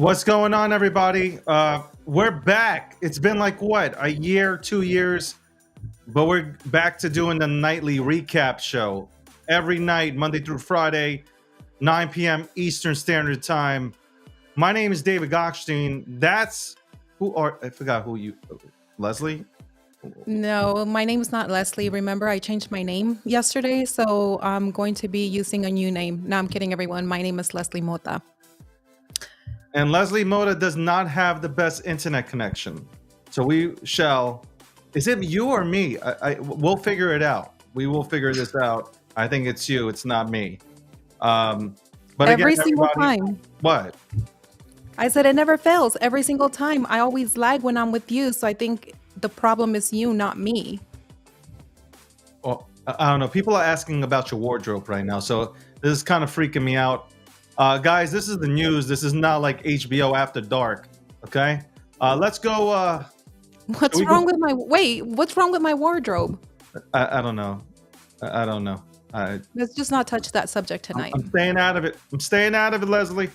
What's going on, everybody? We're back. It's been like what, a year, 2 years, but we're back to doing the nightly recap show every night, Monday through Friday, 9 p.m. Eastern Standard Time. My name is David Gochstein. I forgot who you, Leslie? No, my name is not Leslie. Remember, I changed my name yesterday, so I'm going to be using a new name. No, I'm kidding, everyone. My name is Leslie Mota. And Leslie Mota does not have the best internet connection. So we shall. Is it you or me? We'll figure it out. We will figure this out. I think it's you. It's not me. But Every again, single everybody, time. what? I said it never fails. Every single time. I always lag when I'm with you, so I think the problem is you, not me. Well, I don't know. People are asking about your wardrobe right now, so this is kind of freaking me out. Guys, this is the news. This is not like HBO After Dark. Okay, let's go. What's wrong with my what's wrong with my wardrobe? I don't know. I don't know. Let's just not touch that subject tonight. I'm staying out of it. I'm staying out of it, Leslie.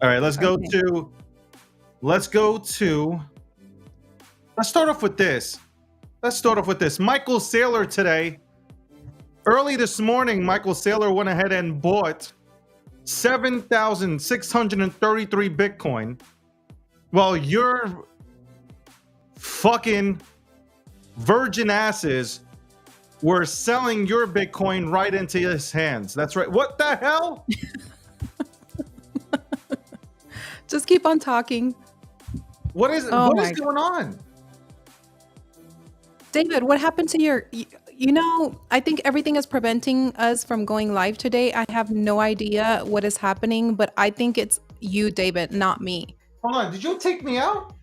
All right, let's go Okay. to. Let's start off with this. Michael Saylor today. Early this morning, Michael Saylor went ahead and bought 7,633 Bitcoin. Well, your fucking virgin asses were selling your Bitcoin right into his hands. That's right. What the hell? Just keep on talking. What is Oh what my is going on? David, what happened to your I think everything is preventing us from going live today. I have no idea what is happening, but I think it's you, David, not me. Hold on. Did you take me out?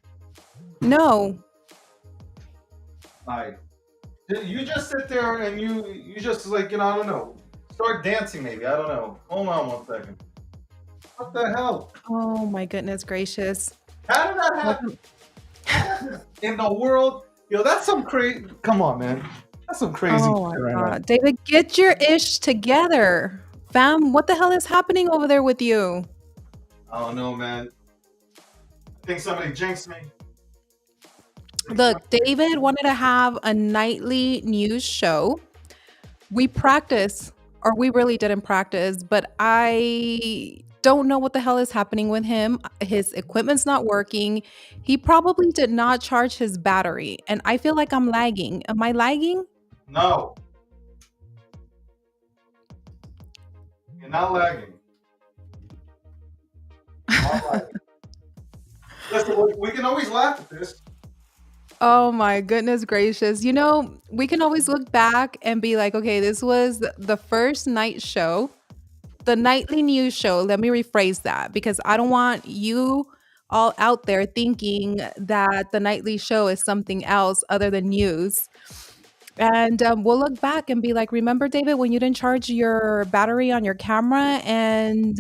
No. You just sit there and you just like, I don't know. Start dancing maybe. I don't know. Hold on 1 second. What the hell? Oh my goodness gracious. How did that happen? In the world? Yo, that's some crazy. Come on, man. That's some crazy Oh shit my right now. God. David, get your ish together. Fam, what the hell is happening over there with you? I don't know, man. I think somebody jinxed me. Look, David wanted to have a nightly news show. We practice, or we really didn't practice, but I don't know what the hell is happening with him. His equipment's not working. He probably did not charge his battery, and I feel like I'm lagging. Am I lagging? No. You're not lagging. All right. Listen, we can always laugh at this. Oh my goodness gracious. We can always look back and be like, okay, this was the first night show, the nightly news show. Let me rephrase that because I don't want you all out there thinking that the nightly show is something else other than news. And we'll look back and be like, remember, David, when you didn't charge your battery on your camera and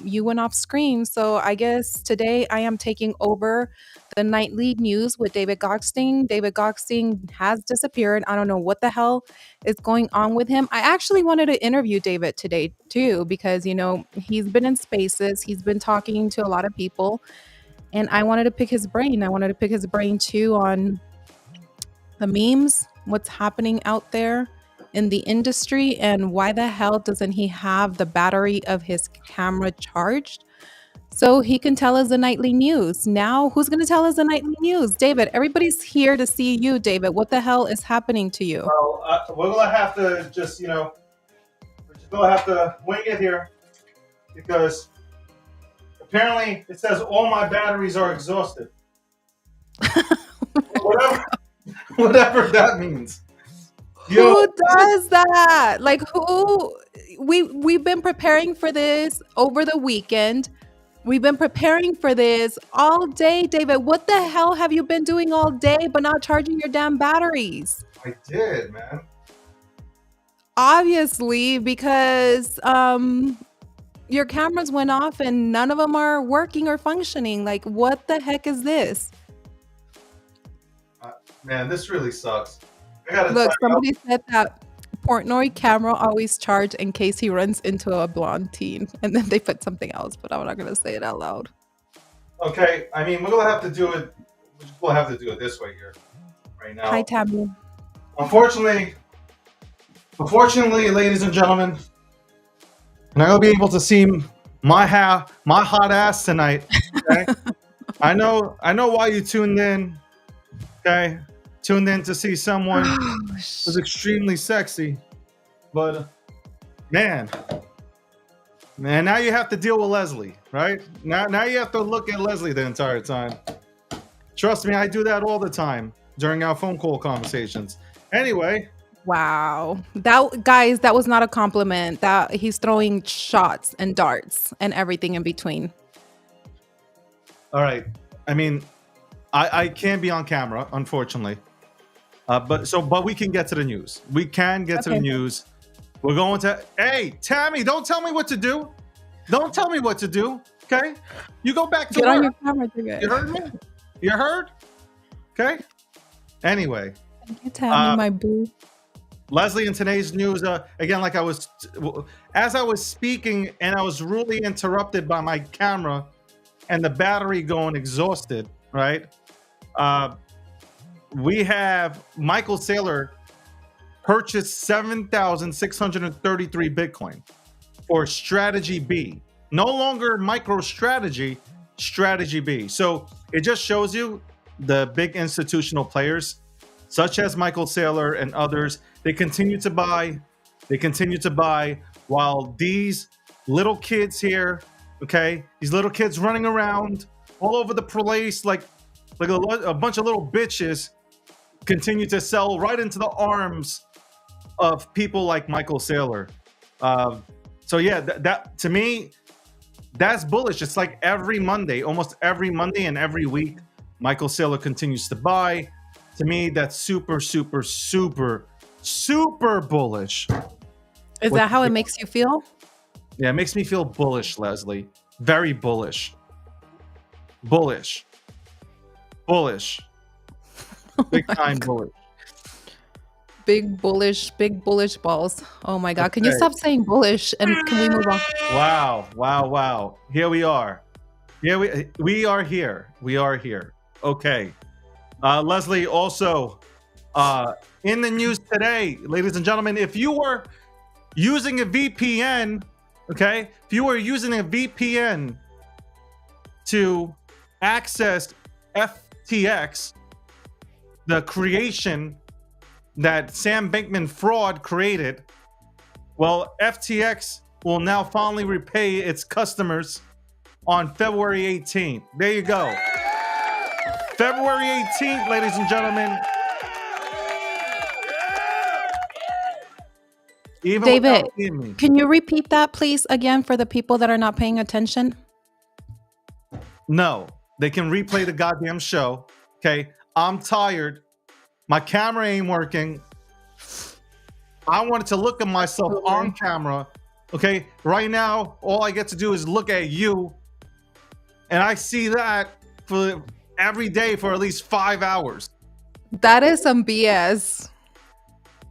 you went off screen? So I guess today I am taking over the nightly news with David Gochstein. David Gochstein has disappeared. I don't know what the hell is going on with him. I actually wanted to interview David today too because, he's been in spaces. He's been talking to a lot of people. And I wanted to pick his brain. I wanted to pick his brain too on the memes, what's happening out there in the industry, and why the hell doesn't he have the battery of his camera charged so he can tell us the nightly news. Now, who's going to tell us the nightly news? David, everybody's here to see you, David. What the hell is happening to you? Well, we're going to have to just, we're just going to have to wing it here because apparently it says all my batteries are exhausted. Whatever that means. Who does that? Like who? We've been preparing for this over the weekend. We've been preparing for this all day, David. What the hell have you been doing all day but not charging your damn batteries? I did, man. Obviously, because your cameras went off and none of them are working or functioning. Like, what the heck is this? Man, this really sucks. Look, somebody said that Portnoy camera always charge in case he runs into a blonde teen, and then they put something else, but I'm not gonna say it out loud. Okay, I mean, we're gonna have to do it. We'll have to do it this way here, right Hi, now. Tammy. Unfortunately, unfortunately, ladies and gentlemen, you're not gonna be able to see my hot ass tonight. Okay, I know why you tuned in. Okay, tuned in to see someone who's extremely sexy, but man, man, now you have to deal with Leslie, right? Now you have to look at Leslie the entire time. Trust me, I do that all the time during our phone call conversations. Anyway, Wow. That guys, that was not a compliment. That he's throwing shots and darts and everything in between. all right. I mean, I can't be on camera, unfortunately. But we can get to the news. We can get to the Okay. news. We're going to. Hey, Tammy, don't tell me what to do. Don't tell me what to do. Okay, you go back to Get on work. your camera, David. You heard me? You heard? Okay. Anyway, Thank you, Tammy, my boo. Leslie, in today's news, again, like as I was speaking, and I was really interrupted by my camera and the battery going exhausted. Right. We have Michael Saylor purchased 7,633 Bitcoin for Strategy B. No longer MicroStrategy, Strategy B. So it just shows you the big institutional players, such as Michael Saylor and others, they continue to buy. They continue to buy while these little kids here, okay, these little kids running around all over the place like a bunch of little bitches continue to sell right into the arms of people like Michael Saylor. So yeah, that to me, that's bullish. It's like every Monday, almost every Monday and every week, Michael Saylor continues to buy. To me, that's super, super, super, super bullish. Is What- that how it makes you feel? Yeah, it makes me feel bullish, Leslie. Very bullish. Bullish. Bullish. Big time bullish. Big bullish balls. Oh my God. Can you Okay. stop saying bullish and can we move on? Wow, wow, wow. Here we are. We are here. We are here. Okay. Leslie, also in the news today, ladies and gentlemen, if you were using a VPN, okay, if you were using a VPN to access FTX, the creation that Sam Bankman Fraud created, well, FTX will now finally repay its customers on February 18th. There you go. February 18th, ladies and gentlemen. Even David, without seeing me. can you repeat that please again for the people that are not paying attention? No, they can replay the goddamn show. Okay, I'm tired. My camera ain't working. I wanted to look at myself on camera. Okay, right now, all I get to do is look at you, and I see that for every day for at least 5 hours. That is some BS.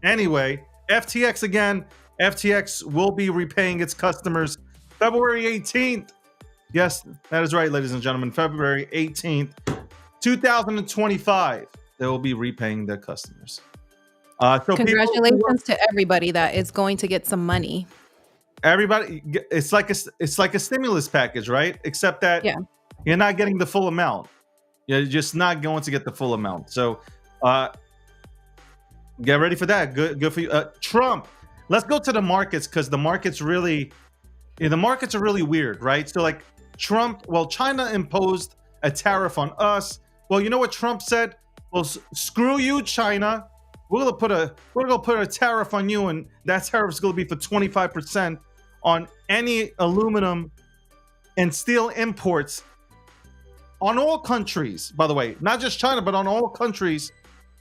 Anyway, FTX again. FTX will be repaying its customers February 18th. Yes, that is right, ladies and gentlemen. February 18th, 2025. They will be repaying their customers. So Congratulations to everybody that is going to get some money. everybody, it's like a stimulus package, right? Except that Yeah. you're not getting the full amount. You're just not going to get the full amount. So get ready for that. Good for you. Trump. Let's go to the markets because the markets are really weird, right? So like Trump, well, China imposed a tariff on us. Well, you know what Trump said? Well, screw you, China. We're gonna put a tariff on you, and that tariff is gonna be for 25% on any aluminum and steel imports on all countries. By the way, not just China, but on all countries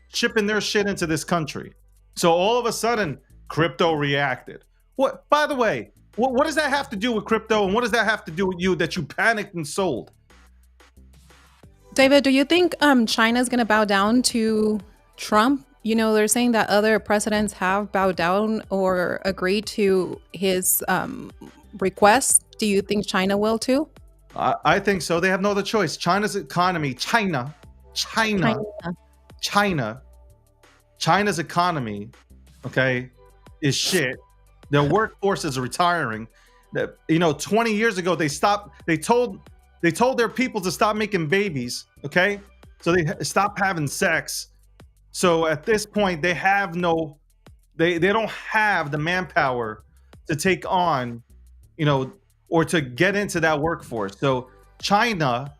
shipping their shit into this country. So all of a sudden, crypto reacted. What? By the way, what does that have to do with crypto, and what does that have to do with you that you panicked and sold? David, do you think China's going to bow down to Trump? You know, they're saying that other presidents have bowed down or agreed to his request. Do you think China will too? I think so. They have no other choice. China's economy, China, China. China, China's economy, okay, is shit. Their workforce is retiring. That 20 years ago they stopped. They told their people to stop making babies. Okay, so they stopped having sex. So at this point, they have no. They don't have the manpower to take on, or to get into that workforce. So China,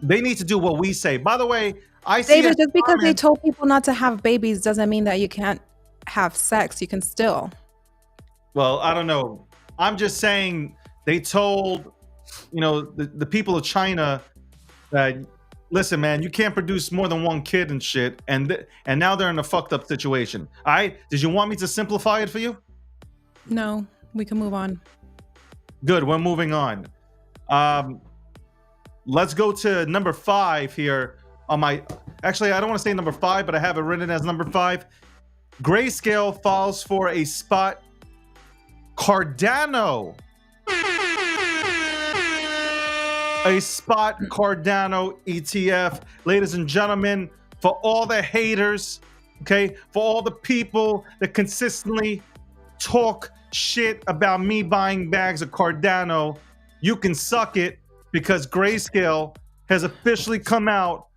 they need to do what we say. By the way, I see David, just because they comments. told people not to have babies doesn't mean that you can't have sex. You can still. Well, I don't know. I'm just saying they told, the people of China that, listen, man, you can't produce more than one kid and shit, and now they're in a fucked up situation. Did you want me to simplify it for you? No, we can move on. Good, we're moving on. Let's go to number 5 here on my. Actually, I don't want to say number 5, but I have it written as number 5. Grayscale falls for a spot Cardano. A spot Cardano ETF. Ladies and gentlemen, for all the haters, okay, for all the people that consistently talk shit about me buying bags of Cardano, you can suck it, because Grayscale has officially come out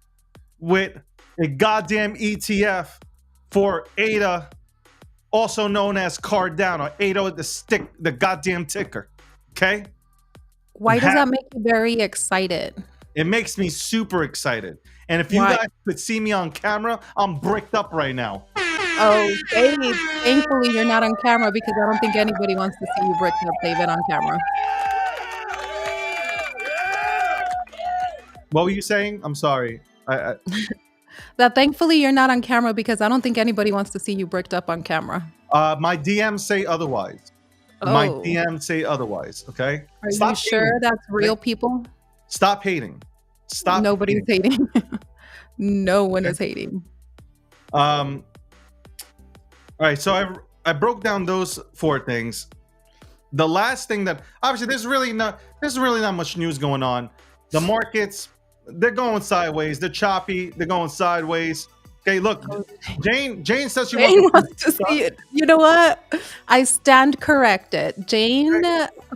with a goddamn ETF for ADA, also known as Cardano. ADA, the goddamn ticker. Okay? Why does that make you very excited? It makes me super excited. And if you Why? guys could see me on camera, I'm bricked up right now. Oh, David, thankfully you're not on camera, because I don't think anybody wants to see you bricked up, David, on camera. What were you saying? I'm sorry. That thankfully you're not on camera, because I don't think anybody wants to see you bricked up on camera. My DMs say otherwise. My Oh, DMs say otherwise. Okay. are Stop you sure hating. that's real people? Stop hating. Stop. Nobody's hating. hating. No one is hating. All right. So I broke down those 4 things. The last thing that obviously there's really not much news going on. The markets, they're going sideways. They're choppy. They're going sideways. Okay, look, Jane says she Jane wants wants to see it. You know what? I stand corrected. Jane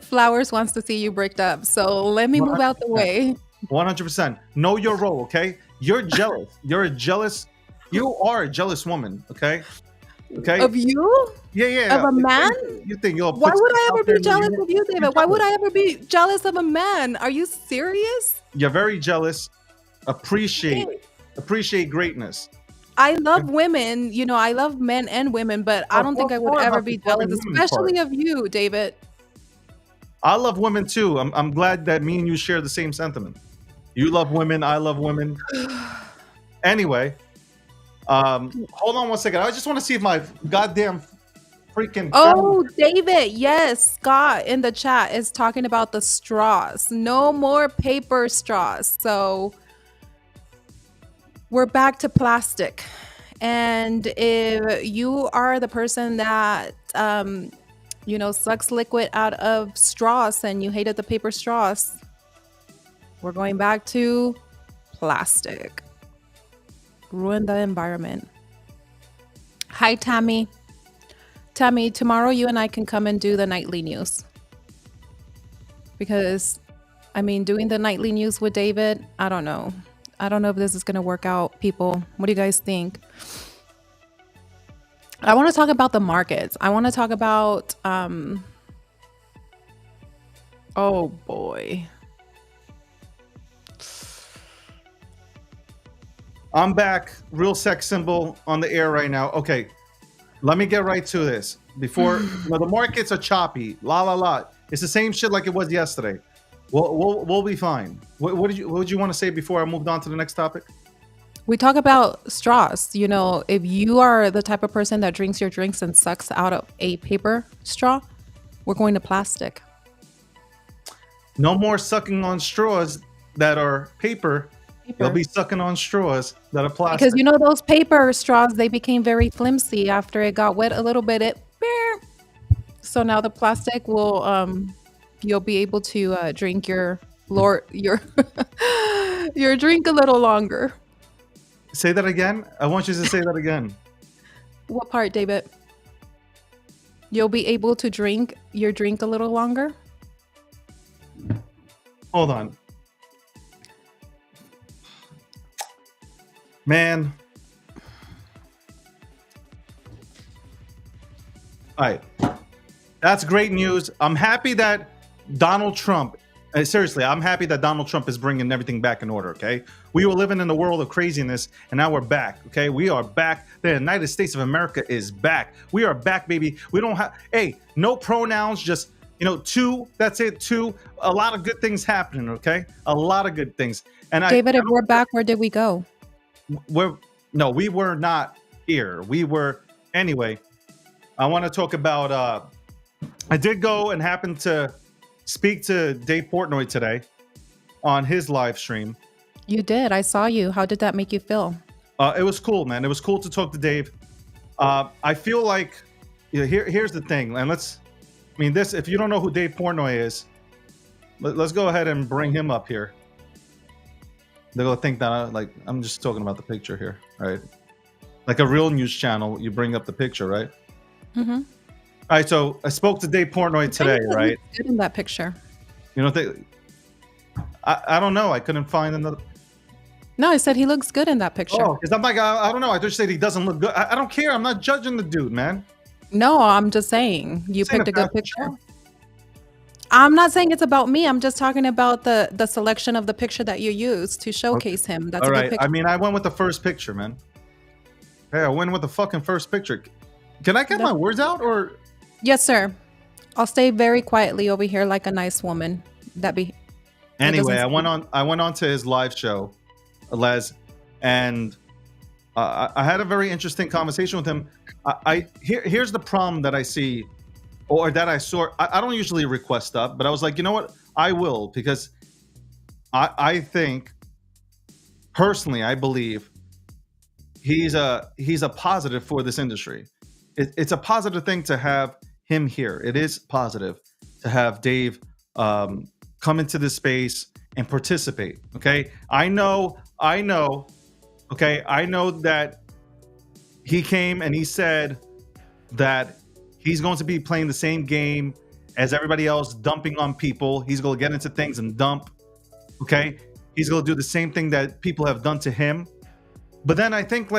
Flowers wants to see you bricked up. So let me move out the way. 100%. Know your role, okay? You're jealous. You are a jealous woman, okay? Okay. Of you? Yeah. Of a man? You think you'll Why put would I stuff ever out there be jealous and of you, David? Why would I ever be jealous of a man? Are you serious? You're very jealous. Appreciate greatness. I love women, I love men and women, but I don't think I would ever be jealous, especially of you, David. I love women too. I'm glad that me and you share the same sentiment. You love women, I love women. Anyway, hold on one second. I just want to see if my goddamn freaking. Oh, David, yes, Scott in the chat is talking about the straws. No more paper straws. So we're back to plastic. And if you are the person that sucks liquid out of straws and you hated the paper straws, we're going back to plastic. Ruin the environment. Hi, Tammy. Tammy, tomorrow you and I can come and do the nightly news. Because, doing the nightly news with David, I don't know. I don't know if this is going to work out, people. What do you guys think? I want to talk about the markets. I want to talk about, oh boy. I'm back. Real sex symbol on the air right now. Okay, let me get right to this. Before the markets are choppy, la. It's the same shit like it was yesterday. We'll be fine. What would you want to say before I moved on to the next topic? We talk about straws. If you are the type of person that drinks your drinks and sucks out of a paper straw, we're going to plastic. No more sucking on straws that are paper. They'll be sucking on straws that are plastic. Because those paper straws, they became very flimsy after it got wet a little bit. So now the plastic will you'll be able to drink your your drink a little longer. Say that again. I want you to say that again. What part, David? You'll be able to drink your drink a little longer? Hold on. Man. All right. That's great news. I'm happy that Donald Trump, seriously, I'm happy that Donald Trump is bringing everything back in order, okay? We were living in a world of craziness, and now we're back, okay? We are back. The United States of America is back. We are back, baby. We don't have, hey, no pronouns, just, two, that's it, two. A lot of good things happening, okay? A lot of good things. And David, if we're back, where did we go? We were not here. We were, anyway, I want to talk about, I did go and happen to speak to Dave Portnoy today on his live stream. You did. I saw you. How did that make you feel? It was cool, man. It was cool to talk to Dave. I feel like, here's the thing, and this, if you don't know who Dave Portnoy is, let's go ahead and bring him up here. They're gonna think that I'm just talking about the picture here, right? Like a real news channel, you bring up the picture, right? Mm-hmm. All right, so I spoke to Dave Portnoy today, right? Good in that picture. I don't know. I couldn't find another. No, I said he looks good in that picture. Oh, because I'm like, I don't know. I just said he doesn't look good. I don't care. I'm not judging the dude, man. No, I'm just saying you picked a good picture. I'm not saying it's about me. I'm just talking about the selection of the picture that you used to showcase him. That's all a right. good picture. I mean, I went with the first picture, man. Hey, I went with the fucking first picture. Can I get my words out or? Yes, sir. I'll stay very quietly over here like a nice woman. Anyway, I went on to his live show, Les, and I had a very interesting conversation with him. Here's the problem that I see, or that I saw. I don't usually request stuff, but I was like, you know what? I will, because I think, personally, I believe he's a positive for this industry. It's a positive thing to have him here. It is positive to have Dave come into this space and participate. Okay, I know. Okay, I know that he came and he said that he's going to be playing the same game as everybody else, dumping on people. He's going to get into things and dump. Okay, he's going to do the same thing that people have done to him. But then I think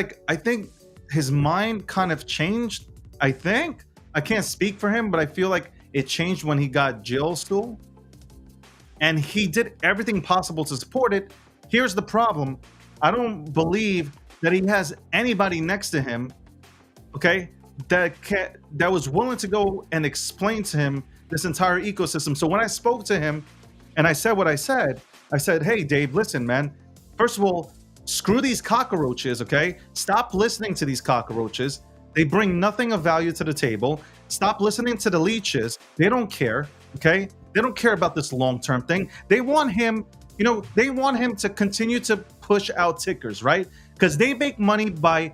his mind kind of changed. I think, I can't speak for him, but I feel like it changed when he got jail stool. And he did everything possible to support it. Here's the problem. I don't believe that he has anybody next to him, okay, that was willing to go and explain to him this entire ecosystem. So when I spoke to him and I said what I said, hey, Dave, listen, man. First of all, screw these cockroaches, okay? Stop listening to these cockroaches. They bring nothing of value to the table. Stop listening to the leeches. They don't care, okay? They don't care about this long-term thing. They want him, they want him to continue to push out tickers, right? Because they make money by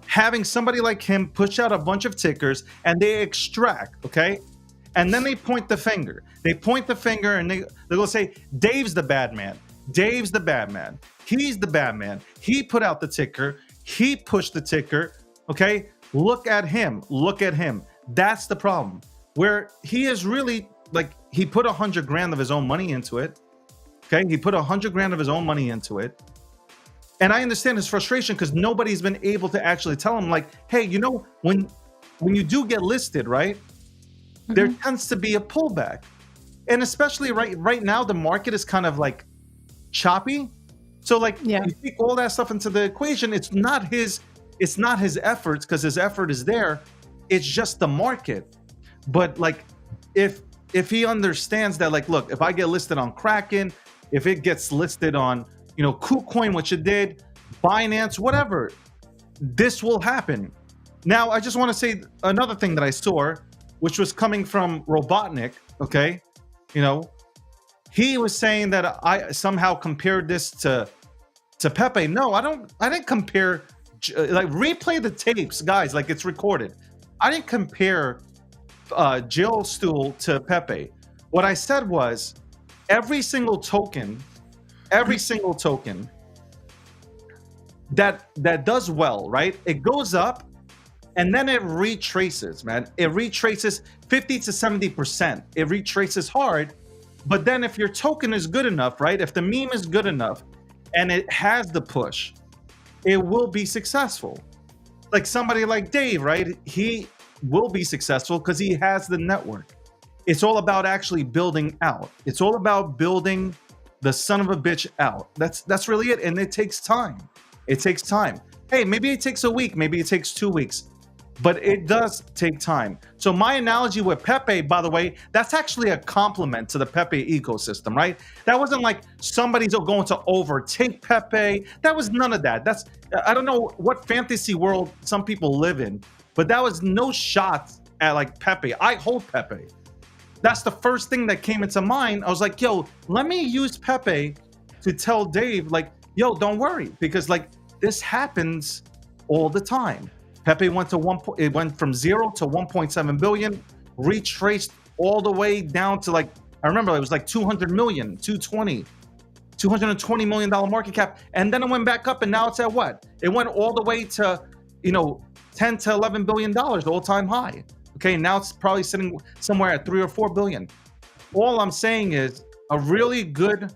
having somebody like him push out a bunch of tickers and they extract, okay? And then they point the finger. They point the finger and they're going to say, Dave's the bad man. Dave's the bad man. He's the bad man. He put out the ticker. He pushed the ticker, okay? Look at him. Look at him. That's the problem. Where he is really, he put $100,000 of his own money into it. Okay, he put $100,000 of his own money into it. And I understand his frustration because nobody's been able to actually tell him, hey, when you do get listed, right? Mm-hmm. There tends to be a pullback. And especially right now, the market is kind of choppy. So you take all that stuff into the equation, it's not his efforts, because his effort is there. It's just the market. But if he understands that, look, if I get listed on Kraken, if it gets listed on, KuCoin, which it did, Binance, whatever, this will happen. Now, I just want to say another thing that I saw, which was coming from Robotnik, okay? He was saying that I somehow compared this to Pepe. No, I didn't compare. Replay the tapes, guys. It's recorded. I didn't compare Jill Stool to Pepe. What I said was every single token that does well, right? It goes up and then it retraces, man. It retraces 50 to 70%. It retraces hard. But then if your token is good enough, right? If the meme is good enough and it has the push, it will be successful. Like somebody like Dave, right? He will be successful because he has the network. It's all about actually building out. It's all about building the son of a bitch out. That's really it. And it takes time. It takes time. Hey, maybe it takes a week, maybe it takes 2 weeks, but it does take time. So my analogy with Pepe, by the way, that's actually a compliment to the Pepe ecosystem, right? That wasn't like somebody's going to overtake Pepe. That was none of that. I don't know what fantasy world some people live in, but that was no shot at like Pepe. I hold Pepe. That's the first thing that came into mind. I was like, yo, let me use Pepe to tell Dave, like, yo, don't worry, because like this happens all the time. Pepe went to it went from 0 to 1.7 billion, retraced all the way down to like, I remember it was like 200 million, 220 million dollar market cap. And then it went back up and now it's at what? It went all the way to, 10 to 11 billion dollars, all time high. Okay, now it's probably sitting somewhere at 3 or 4 billion. All I'm saying is a really good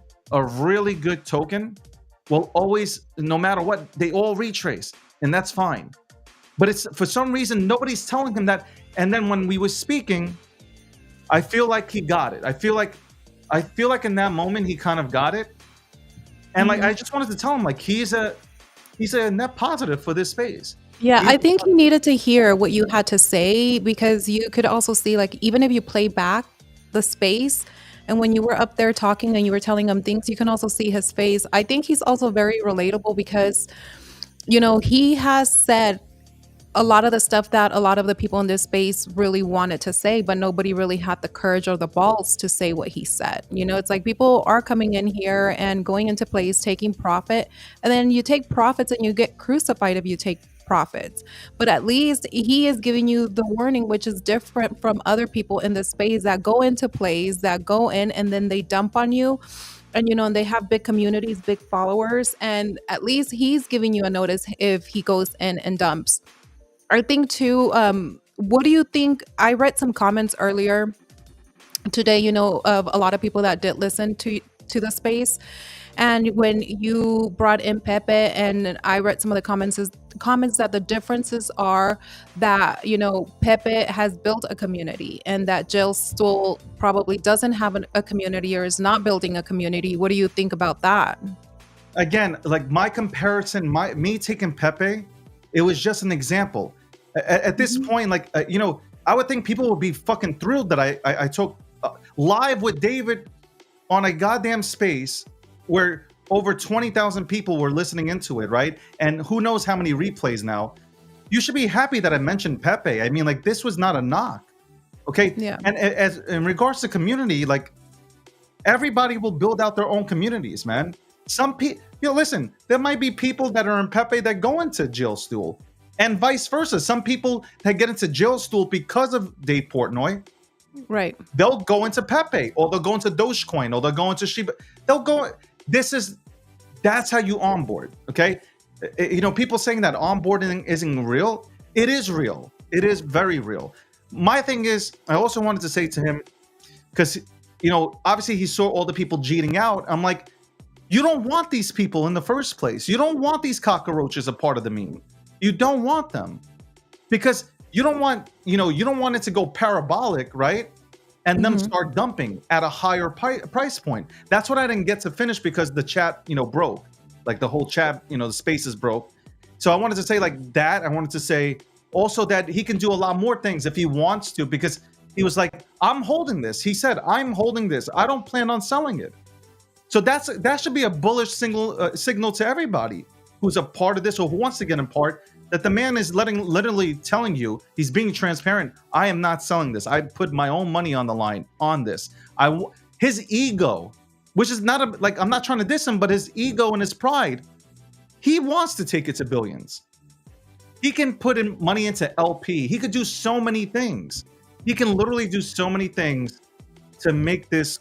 token will always, no matter what, they all retrace, and that's fine. But it's for some reason nobody's telling him that. And then when we were speaking, I feel like he got it. I feel like in that moment he kind of got it. And like I just wanted to tell him like he's a net positive for this space. Yeah, I think he needed to hear what you had to say, because you could also see, like, even if you play back the space and when you were up there talking and you were telling him things, you can also see his face. I think he's also very relatable because, he has said a lot of the stuff that a lot of the people in this space really wanted to say, but nobody really had the courage or the balls to say what he said. It's like people are coming in here and going into plays, taking profit, and then you take profits and you get crucified if you take profits. But at least he is giving you the warning, which is different from other people in the space that go into plays, that go in and then they dump on you. And and they have big communities, big followers, and at least he's giving you a notice if he goes in and dumps. I think too, what do you think? I read some comments earlier today, of a lot of people that did listen to the space. And when you brought in Pepe, and I read some of the comments that the differences are that, Pepe has built a community and that Jill Stool probably doesn't have a community or is not building a community. What do you think about that? Again, like my comparison, me taking Pepe, it was just an example. At this point, like, I would think people would be fucking thrilled that I took live with David on a goddamn space where over 20,000 people were listening into it, right? And who knows how many replays now. You should be happy that I mentioned Pepe. I mean, like, this was not a knock, okay? Yeah. And as in regards to community, like, everybody will build out their own communities, man. Some people, listen, there might be people that are in Pepe that go into Jill Stool, and vice versa. Some people that get into Jill Stool because of Dave Portnoy, right? They'll go into Pepe, or they'll go into Dogecoin, or they'll go into Shiba. They'll go. That's how you onboard, okay? People saying that onboarding isn't real. It is real. It is very real. My thing is, I also wanted to say to him, because, obviously he saw all the people cheating out. I'm like, you don't want these people in the first place. You don't want these cockroaches a part of the meme. You don't want them, because you don't want it to go parabolic, right? And them start dumping at a higher price point. That's what I didn't get to finish because the chat, broke. Like the whole chat, the spaces broke. So I wanted to say like that. I wanted to say also that he can do a lot more things if he wants to, because he was like, I'm holding this. He said, I'm holding this. I don't plan on selling it. So that should be a bullish signal to everybody who's a part of this or who wants to get in part, that the man is literally telling you, he's being transparent. I am not selling this. I put my own money on the line on this. His ego, which is not I'm not trying to diss him, but his ego and his pride, he wants to take it to billions. He can put in money into LP. He could do so many things. He can literally do so many things to make this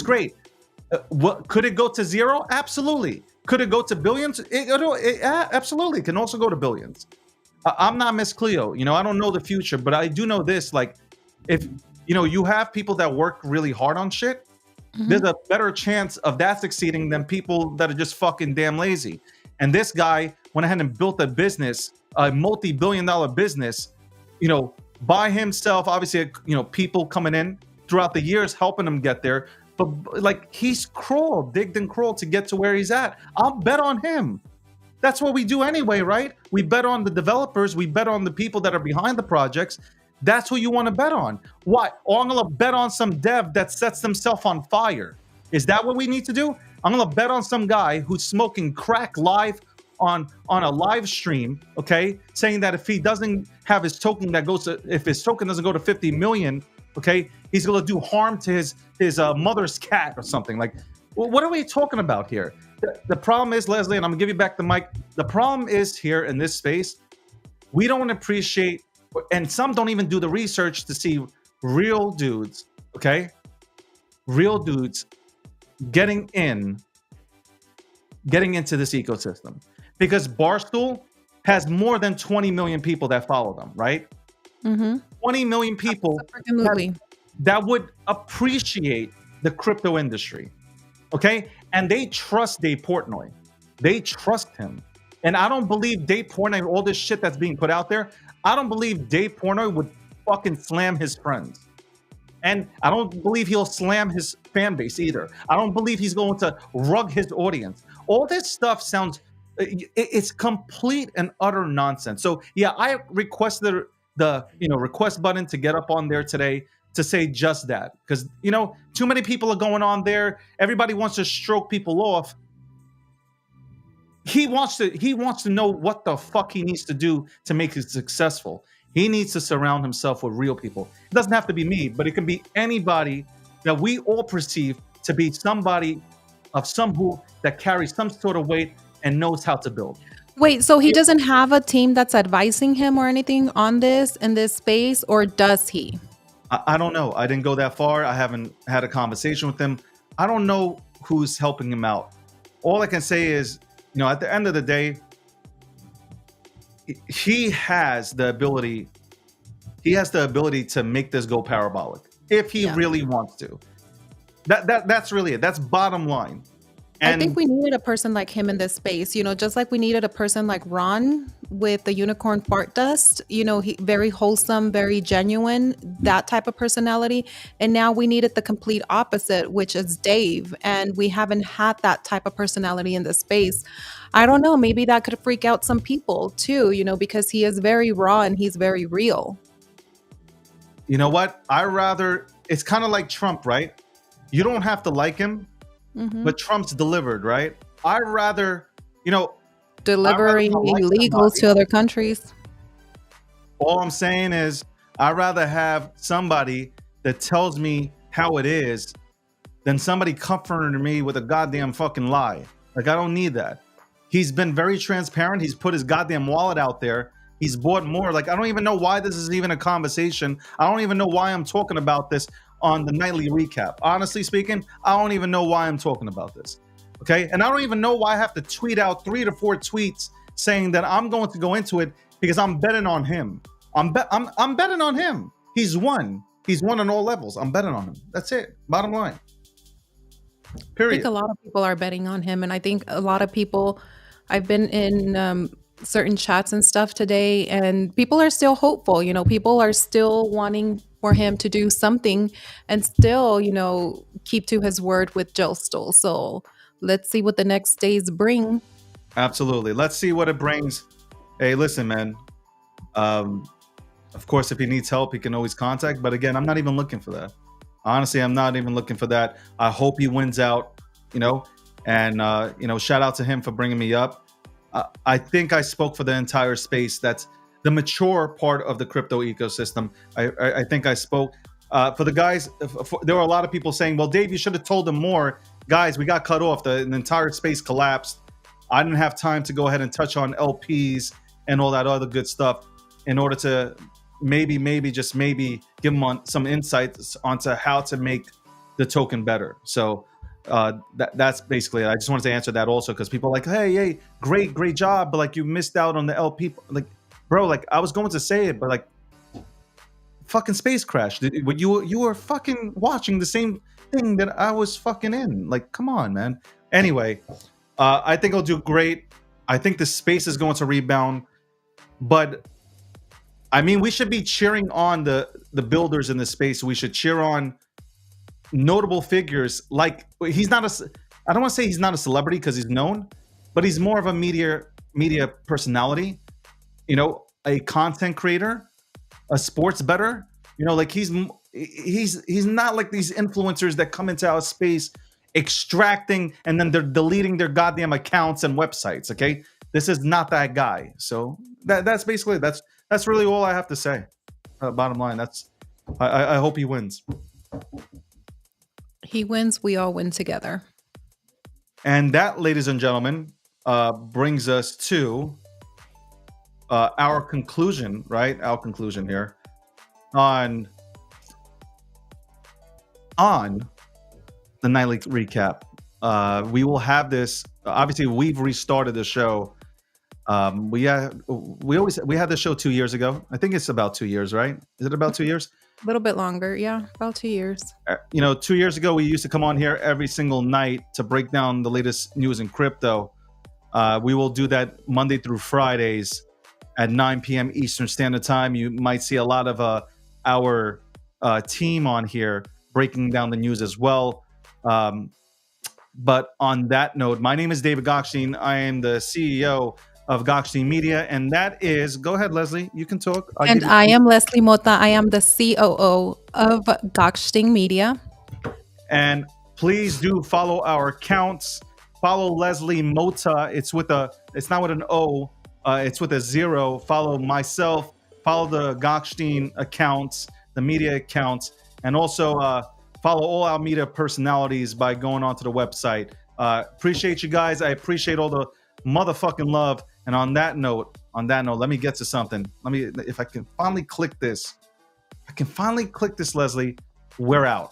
great. What could it go to zero? Absolutely. Could it go to billions? Absolutely. It can also go to billions. I'm not Miss Cleo. I don't know the future, but I do know this. Like, if you have people that work really hard on shit, there's a better chance of that succeeding than people that are just fucking damn lazy. And this guy went ahead and built a business, a multi-billion-dollar business, by himself. Obviously, people coming in throughout the years helping him get there. But like, he's digged and crawled to get to where he's at. I'll bet on him. That's what we do anyway, right? We bet on the developers. We bet on the people that are behind the projects. That's who you want to bet on. What? Oh, I'm going to bet on some dev that sets themselves on fire. Is that what we need to do? I'm going to bet on some guy who's smoking crack live on a live stream, okay? Saying that if he doesn't have his token if his token doesn't go to 50 million, okay, he's going to do harm to his mother's cat or something. Like, what are we talking about here? The problem is, Leslie, and I'm gonna give you back the mic. The problem is here in this space, we don't appreciate, and some don't even do the research to see real dudes, okay? Real dudes getting into this ecosystem. Because Barstool has more than 20 million people that follow them, right? 20 million people that would appreciate the crypto industry. Okay, and they trust Dave Portnoy. They trust him, and I don't believe Dave Portnoy, all this shit that's being put out there, I don't believe Dave Portnoy would fucking slam his friends, and I don't believe he'll slam his fan base either. I don't believe he's going to rug his audience. All this stuff sounds, it's complete and utter nonsense. So yeah, I requested the request button to get up on there today to say just that, because too many people are going on there. Everybody wants to stroke people off. He wants to know what the fuck he needs to do to make it successful. He needs to surround himself with real people. It doesn't have to be me, but it can be anybody that we all perceive to be somebody of some who that carries some sort of weight and knows how to build. Wait, so he doesn't have a team that's advising him or anything on this in this space, or does he? I don't know. I didn't go that far. I haven't had a conversation with him. I don't know who's helping him out. All I can say is, at the end of the day, he has the ability to make this go parabolic if he really wants to. That's really it. That's bottom line. And I think we needed a person like him in this space, just like we needed a person like Ron with the unicorn fart dust, he very wholesome, very genuine, that type of personality. And now we needed the complete opposite, which is Dave. And we haven't had that type of personality in this space. I don't know, maybe that could freak out some people too, because he is very raw and he's very real. You know what? It's kind of like Trump, right? You don't have to like him. But Trump's delivered, right? I'd rather, delivering illegals to other countries. All I'm saying is, I'd rather have somebody that tells me how it is than somebody comforting me with a goddamn fucking lie. Like, I don't need that. He's been very transparent. He's put his goddamn wallet out there. He's bought more. Like, I don't even know why this is even a conversation. I don't even know why I'm talking about this on the nightly recap. Honestly speaking, I don't even know why I'm talking about this. Okay? And I don't even know why I have to tweet out 3 to 4 tweets saying that I'm going to go into it because I'm betting on him. I'm betting on him. He's won. He's won on all levels. I'm betting on him. That's it. Bottom line. Period. I think a lot of people are betting on him, and I think a lot of people, I've been in certain chats and stuff today, and people are still hopeful. People are still wanting for him to do something and still, keep to his word with Joe Stoll. So let's see what the next days bring. Absolutely. Let's see what it brings. Hey, listen, man. Of course, if he needs help, he can always contact. But again, I'm not even looking for that. Honestly, I'm not even looking for that. I hope he wins out, and, shout out to him for bringing me up. I think I spoke for the entire space. That's the mature part of the crypto ecosystem. I think I spoke for the guys. There were a lot of people saying, well, Dave, you should have told them more. Guys, we got cut off. The entire space collapsed. I didn't have time to go ahead and touch on LPs and all that other good stuff in order to, maybe just maybe give them some insights onto how to make the token better. So that's basically it. I just wanted to answer that also because people are like, hey, great job, but like you missed out on the LP. Like, bro, like I was going to say it, but like fucking space crash. You were fucking watching the same thing that I was fucking in. Like, come on, man. Anyway, I think I'll do great. I think the space is going to rebound, but I mean, we should be cheering on the builders in the space. We should cheer on notable figures. Like he's not a. I don't want to say he's not a celebrity because he's known, but he's more of a media personality. You know, a content creator, a sports bettor. You know, like he's not like these influencers that come into our space extracting and then they're deleting their goddamn accounts and websites. Okay, this is not that guy. So that's basically that's really all I have to say. Bottom line, that's I hope he wins. He wins, we all win together. And that, ladies and gentlemen, brings us to our conclusion, right? Our conclusion here on the nightly recap. We will have this. Obviously, we've restarted the show. We had the show 2 years ago. I think it's about 2 years, right? Is it about 2 years? A little bit longer, yeah, about 2 years. 2 years ago, we used to come on here every single night to break down the latest news in crypto. We will do that Monday through Fridays at 9 p.m. Eastern Standard Time. You might see a lot of our team on here breaking down the news as well. But on that note, my name is David Gokhshtein. I am the CEO of Gokhshtein Media, and that is, go ahead, Leslie, you can talk. And I am Leslie Mota. I am the COO of Gokhshtein Media. And please do follow our accounts. Follow Leslie Mota. It's not with an O. It's with a 0. Follow myself. Follow the Gokhshtein accounts, the media accounts, and also follow all our media personalities by going onto the website. Appreciate you guys. I appreciate all the motherfucking love. And on that note, let me get to something. If I can finally click this. Leslie. We're out.